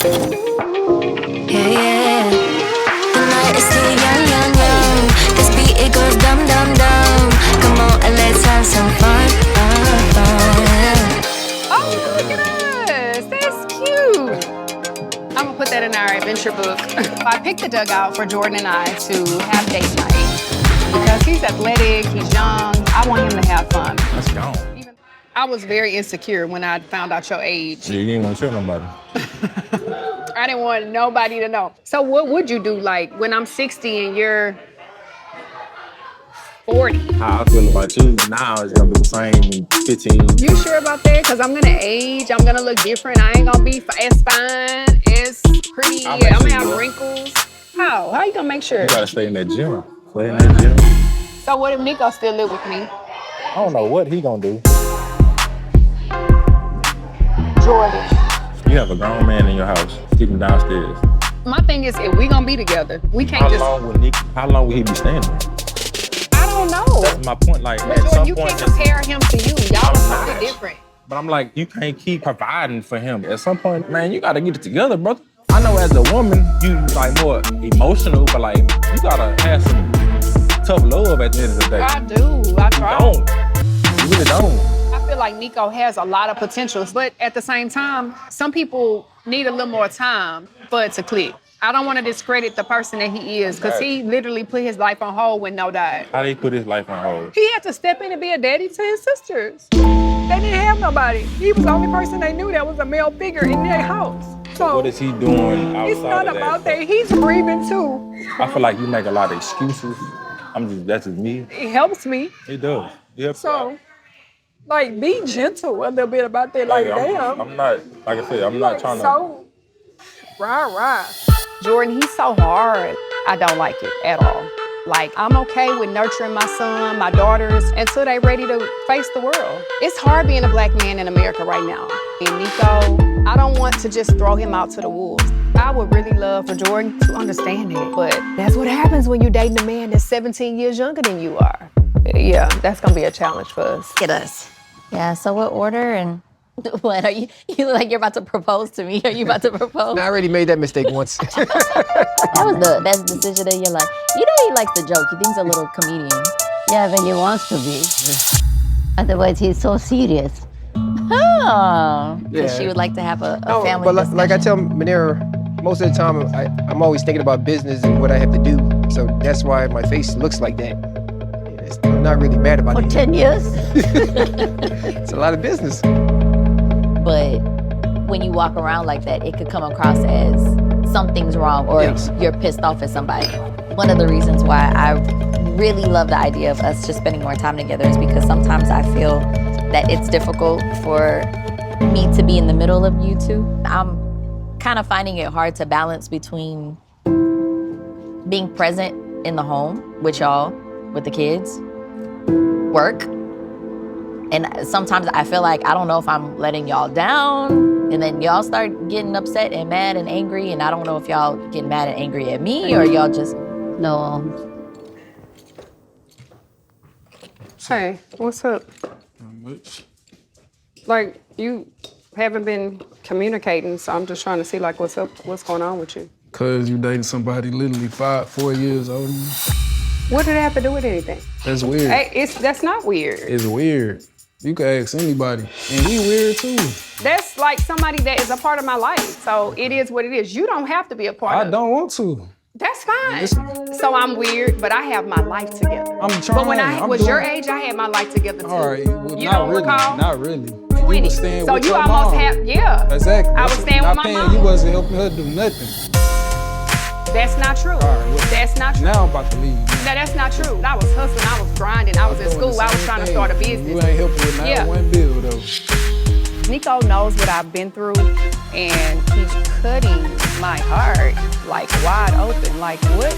Yeah, yeah. The night is still young, young, young. This beat, it goes dum, dum, dum. Come on and let's have some fun, fun, fun. Oh, look at us. That's cute. I'm gonna put that in our adventure book. I picked the dugout for Jordan and I to have date night because he's athletic, he's young. I want him to have fun. Let's go. I was very insecure when I found out your age. Yeah, you didn't want to tell nobody. I didn't want nobody to know. So what would you do, like, when I'm 60 and you're 40? How I feel about you now is gonna be the same in 15. You sure about that? Because I'm gonna age, I'm gonna look different. I ain't gonna be as fine, as pretty. I'm gonna have wrinkles. How? How you gonna make sure? You gotta stay in that gym. Stay in that gym. So what if Neiko still live with me? I don't know what he gonna do. Jordan. You have a grown man in your house. Keep him downstairs. My thing is, if we gonna be together, we can't How long will he be standing? I don't know. That's my point. Like, but at Jordan, some you point, can't compare him to you. Y'all are something different. But I'm like, you can't keep providing for him. At some point, man, you gotta get it together, brother. I know as a woman, you like more emotional, but like, you gotta have some tough love at the end of the day. I do. I try. You don't. You really don't. I feel like Neiko has a lot of potentials, but at the same time, some people need a little more time for it to click. I don't want to discredit the person that he is, because he literally put his life on hold when No died. How did he put his life on hold? He had to step in and be a daddy to his sisters. They didn't have nobody. He was the only person they knew that was a male figure in their house. So what is he doing outside it's not of about that. He's grieving too. I feel like you make a lot of excuses. That's just me. It helps me. It does. Yep. So, like, be gentle a little bit about that. Like, damn. I'm not, like I said, I'm not trying to. So, rah. Jordan, he's so hard. I don't like it at all. Like, I'm okay with nurturing my son, my daughters, until they're ready to face the world. It's hard being a black man in America right now. And Neiko, I don't want to just throw him out to the wolves. I would really love for Jordan to understand it, but that's what happens when you're dating a man that's 17 years younger than you are. Yeah, that's gonna be a challenge for us. Get us. Yeah, so what order and what are you look like you're about to propose to me. Are you about to propose? I already made that mistake once. That was the best decision of your life. You know he likes to joke. He thinks a little comedian. Yeah, but he wants to be. Otherwise, he's so serious. Oh. Because she would like to have a family but discussion. like I tell Manera, most of the time I'm always thinking about business and what I have to do. So that's why my face looks like that. I'm not really mad about it. For 10 years? It's a lot of business. But when you walk around like that, it could come across as something's wrong or you're pissed off at somebody. One of the reasons why I really love the idea of us just spending more time together is because sometimes I feel that it's difficult for me to be in the middle of you two. I'm kind of finding it hard to balance between being present in the home with y'all, with the kids, work, and sometimes I feel like I don't know if I'm letting y'all down, and then y'all start getting upset and mad and angry, and I don't know if y'all get mad and angry at me or y'all just... No. Hey, what's up? Not much. Like, you haven't been communicating, so I'm just trying to see, like, what's up, what's going on with you? Cause you dating somebody literally 4 years older than you. What did it have to do with anything? That's weird. Hey, that's not weird. It's weird. You can ask anybody. And we weird too. That's like somebody that is a part of my life. So it is what it is. You don't have to be a part of it. I don't want to. That's fine. So I'm weird, but I have my life together. I'm trying. But when I was your age, I had my life together too. All right, well, you not don't really. recall? Not really. 20. You was staying So with you your almost mom. have, yeah. Exactly. I was staying with my paying, mom. You wasn't helping her do nothing. That's not true. All right, well, that's not true. Now I'm about to leave. No, that's not true. I was hustling, I was grinding, I was in school, I was trying to start a business. You ain't helping with not one bill though. Neiko knows what I've been through, and he's cutting my heart like wide open. Like, what?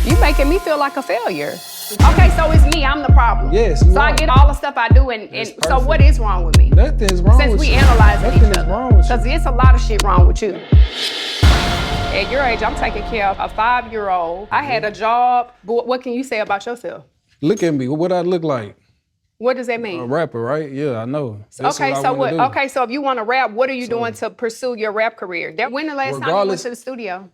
You making me feel like a failure. Okay, so it's me, I'm the problem. Yes, so I get all the stuff I do, and so what is wrong with me? Nothing's wrong Since with we you. analyzing Nothing each is other. wrong with you. Because it's a lot of shit wrong with you. At your age, I'm taking care of a 5-year-old. I had a job. But what can you say about yourself? Look at me. What I look like? What does that A mean? rapper, right? Yeah, I know. That's Okay, what I so wanna what? do. Okay, so if you want to rap, what are you doing to pursue your rap career? When the last time you went Regardless- to the studio?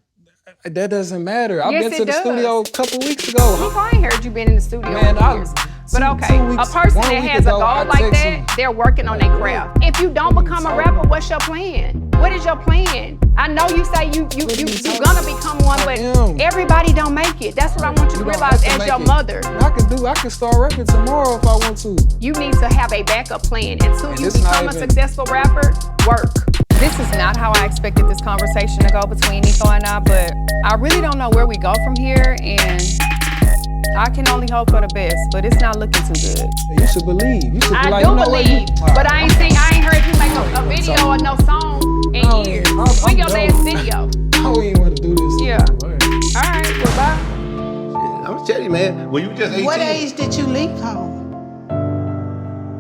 That doesn't matter. I've Yes, been to it the does. studio a couple weeks ago. Nico, I ain't heard you been in the studio Man, in years. But okay, a person one that week has a ago, goal I like text that, him. they're working on their craft. If you don't become a rapper, what's your plan? What is your plan? I know you say you gonna become one, but everybody don't make it. That's what I want you to don't realize have to as your make it. mother. I can start rapping tomorrow if I want to. You need to have a backup plan until you it's not become a even- successful rapper. Work. This is not how I expected this conversation to go between Nico and I, but I really don't know where we go from here, and I can only hope for the best, but it's not looking too good. You should believe. You should be I like, do you know what? believe, but I ain't heard you make a video or no song in years. When your last video? I don't even want to do this. Yeah. All right, well, bye. I'm telling you, man, when you just 18. What age did you leave home?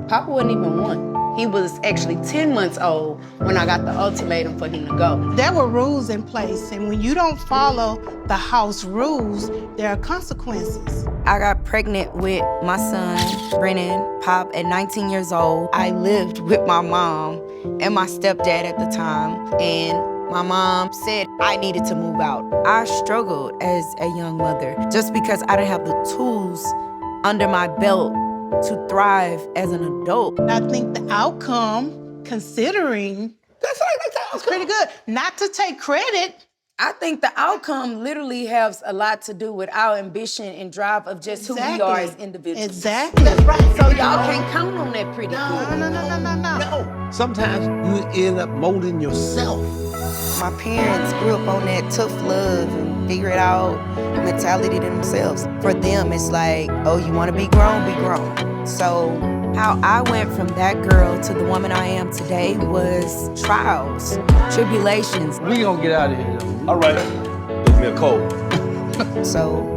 Papa wasn't even 1. He was actually 10 months old when I got the ultimatum for him to go. There were rules in place, and when you don't follow the house rules, there are consequences. I got pregnant with my son, Brennan, Pop, at 19 years old. I lived with my mom and my stepdad at the time, and my mom said I needed to move out. I struggled as a young mother just because I didn't have the tools under my belt to thrive as an adult. I think the outcome, considering, was pretty good. Not to take credit. I think the outcome literally has a lot to do with our ambition and drive of just who we are as individuals. Exactly. That's right. So y'all can't count on that pretty good. No. Sometimes you end up molding yourself. My parents grew up on that tough love and figure it out mentality to themselves. For them, it's like, oh, you want to be grown, be grown. So how I went from that girl to the woman I am today was trials, tribulations. We gonna get out of here, though. All right. Give me a cold. So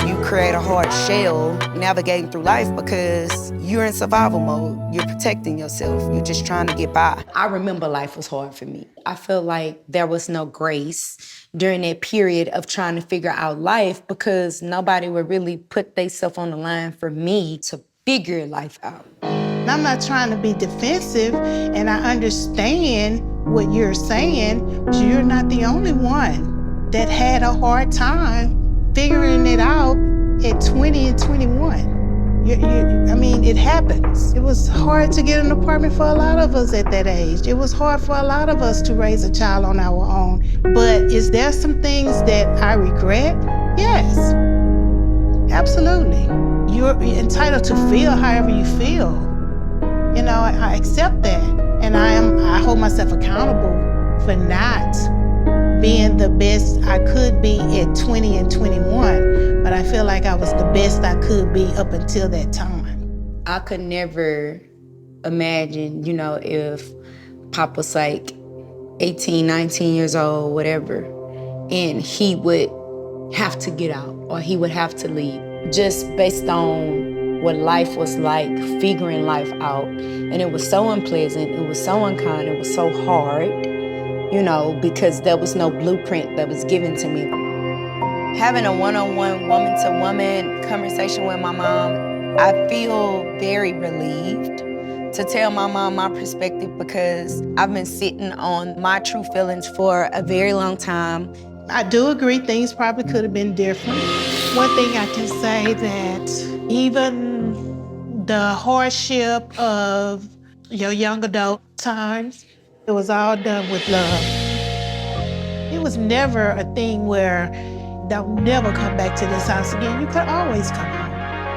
you create a hard shell navigating through life because you're in survival mode. You're protecting yourself. You're just trying to get by. I remember life was hard for me. I feel like there was no grace during that period of trying to figure out life because nobody would really put themselves on the line for me to figure life out. I'm not trying to be defensive, and I understand what you're saying, but you're not the only one that had a hard time figuring it out at 20 and 21. I mean, it happens. It was hard to get an apartment for a lot of us at that age. It was hard for a lot of us to raise a child on our own. But is there some things that I regret? Yes, absolutely. You're entitled to feel however you feel. You know, I accept that. And I hold myself accountable for not being the best I could be at 20 and 21, but I feel like I was the best I could be up until that time. I could never imagine, if Pop was like 18, 19 years old, whatever, and he would have to get out or he would have to leave just based on what life was like, figuring life out. And it was so unpleasant, it was so unkind, it was so hard. Because there was no blueprint that was given to me. Having a one-on-one, woman-to-woman conversation with my mom, I feel very relieved to tell my mom my perspective because I've been sitting on my true feelings for a very long time. I do agree things probably could have been different. One thing I can say that even the hardship of your young adult times, it was all done with love. It was never a thing where they'll never come back to this house again. You could always come home.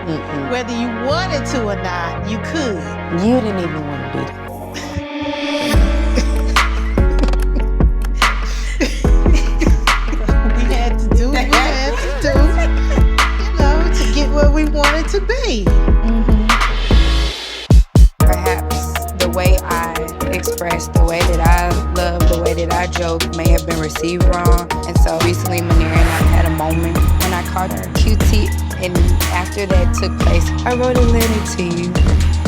Mm-mm. Whether you wanted to or not, you could. You didn't even want to be there. We had to do what we had to do, to get where we wanted to be. Mm-hmm. Perhaps the way I express, the way that I love, the way that I joke may have been received wrong. And so recently, Manera and I had a moment when I called her Q-tip. And after that took place, I wrote a letter to you.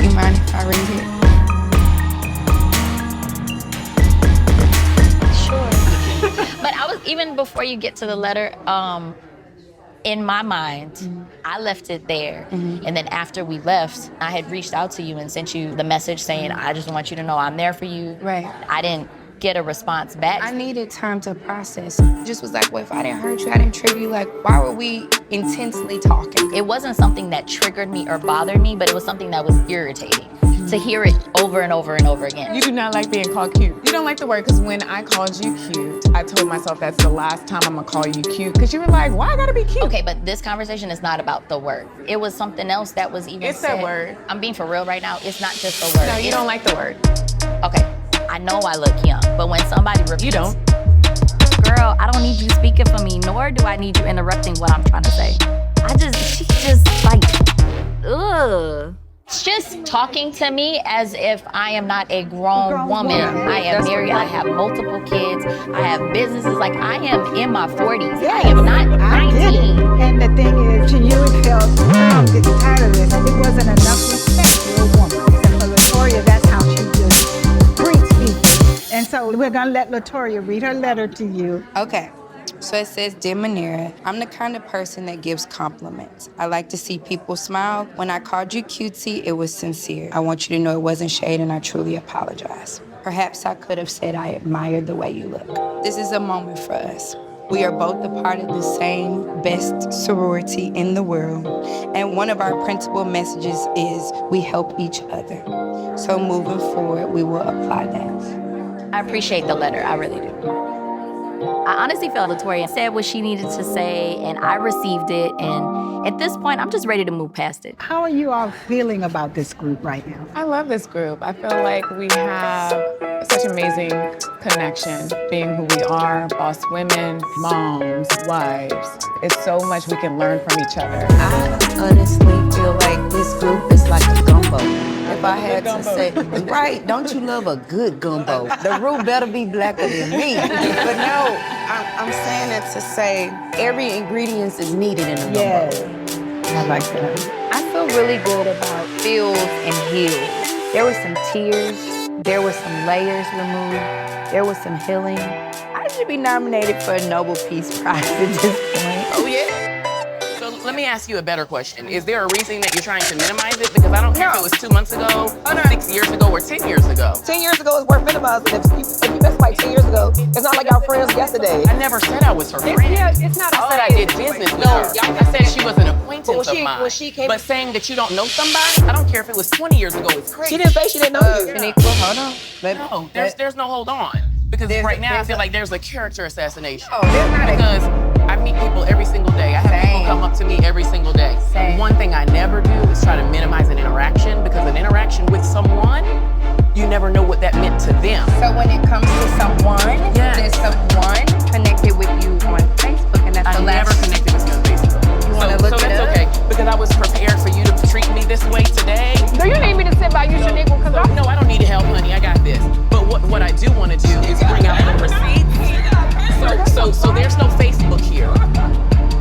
You mind if I read it? Sure. But even before you get to the letter, in my mind, I left it there. And then after we left, I had reached out to you and sent you the message saying, I just want you to know I'm there for you. Right. I didn't get a response back. I needed time to process. Just was like, well, if I didn't hurt you, I didn't trigger you, like, why were we intensely talking? It wasn't something that triggered me or bothered me, but it was something that was irritating to hear it over and over and over again. You do not like being called cute. You don't like the word, because when I called you cute, I told myself that's the last time I'm gonna call you cute, because you were like, why I gotta be cute? Okay, but this conversation is not about the word. It was something else that was even It's said. that word. I'm being for real right now. It's not just the word. No, you don't like the word. Okay, I know I look young, but when somebody repeats... You don't. Girl, I don't need you speaking for me, nor do I need you interrupting what I'm trying to say. She's just like, ugh. It's just talking to me as if I am not a grown woman. I am married, I have multiple kids, I have businesses. Like, I am in my 40s. Yes, I am not I 19. get it. And the thing is, Chiniqua felt, I'm getting tired of this. It wasn't enough respect for a woman. Except for Latoya, that's how she just greets people. And so we're gonna let Latoya read her letter to you. Okay. So it says, Dear Manera, I'm the kind of person that gives compliments. I like to see people smile. When I called you cutesy, it was sincere. I want you to know it wasn't shade, and I truly apologize. Perhaps I could have said I admired the way you look. This is a moment for us. We are both a part of the same best sorority in the world. And one of our principal messages is we help each other. So moving forward, we will apply that. I appreciate the letter, I really do. I honestly felt Latoya said what she needed to say, and I received it, and at this point, I'm just ready to move past it. How are you all feeling about this group right now? I love this group. I feel like we have such amazing connection, being who we are, boss women, moms, wives. It's so much we can learn from each other. I honestly feel like this group is like a gumbo. If I had to say, right, don't you love a good gumbo? The roux better be blacker than me. But no, I'm saying it to say every ingredient is needed in a gumbo. Yes, I like that. I feel really good about feels and heals. There were some tears, there were some layers removed, there was some healing. I should be nominated for a Nobel Peace Prize at this point. Oh, yeah? So let me ask you a better question. Is there a reason that you're trying to minimize it? Because I don't care if it was 2 months ago, 6 years ago, or 10 years ago. 10 years ago is worth minimizing. If you missed like 10 years ago, it's not like y'all friends yesterday. I never said I was her friend. It's not. I said I did business with her. I said she was an acquaintance of mine. When she came, but saying that you don't know somebody, I don't care if it was 20 years ago, it's crazy. She didn't say she didn't know you. Chiniqua, hold on. No, there's no hold on. Because right now I feel like there's a character assassination. Oh, there's not. Because I meet people every single day. I have people come up to me every single day. One thing I never do is try to minimize an interaction, because an interaction with someone, you never know what that meant to them. So when it comes to someone, there's someone connected with you on Facebook, and that's the last. I never connected with you on Facebook. You want to look so it that's up? okay, because I was prepared for you to treat me this way today. Do you need me to sit by you, Chiniqua? No, I don't need help, honey. I got this. But what I do want to do is bring out the receipts. So there's no Facebook here.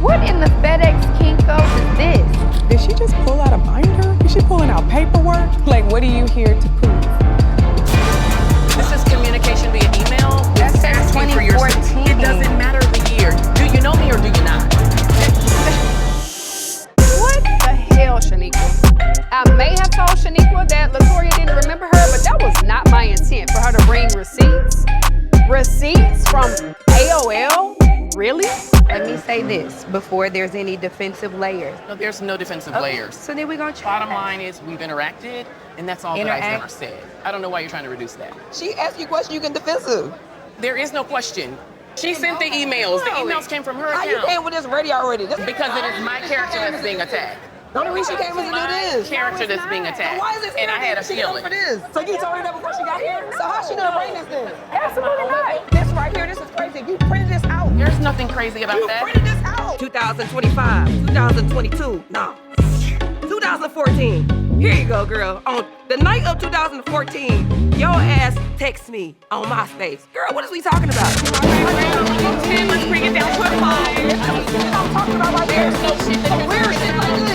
What in the FedEx Kinko is this? Did she just pull out a binder? Is she pulling out paperwork? Like, what are you here to prove? This is communication via email. That's since 2014. It doesn't matter the year. Do you know me or do you not? What the hell, Chiniqua? I may have told Chiniqua that Latoya didn't remember her, but that was not my intent for her to bring receipts. Receipts from AOL? Really? Let me say this before there's any defensive layers. No, there's no defensive layers. So then we're gonna try. Bottom line is we've interacted, and that's all that I've ever said. I don't know why you're trying to reduce that. She asked you a question, you can defensive. There is no question. She sent the emails. The emails came from her account. How you came with this radio already? Because it is my character that's being attacked. The only reason she came was to do this. Character that's being attacked. Why is this? And I had a feeling. For this. So you told her that before she got here? So how's she gonna bring this then? Absolutely not. This right here, this is crazy. You printed this out. There's nothing crazy about that. You printed this out. 2025, 2022, no. 2014. Here you go, girl. On the night of 2014, your ass text me on MySpace. Girl, what is we talking about? Let's bring it down to a phone. I'm talking about right there. There's no shit that weird shit like this.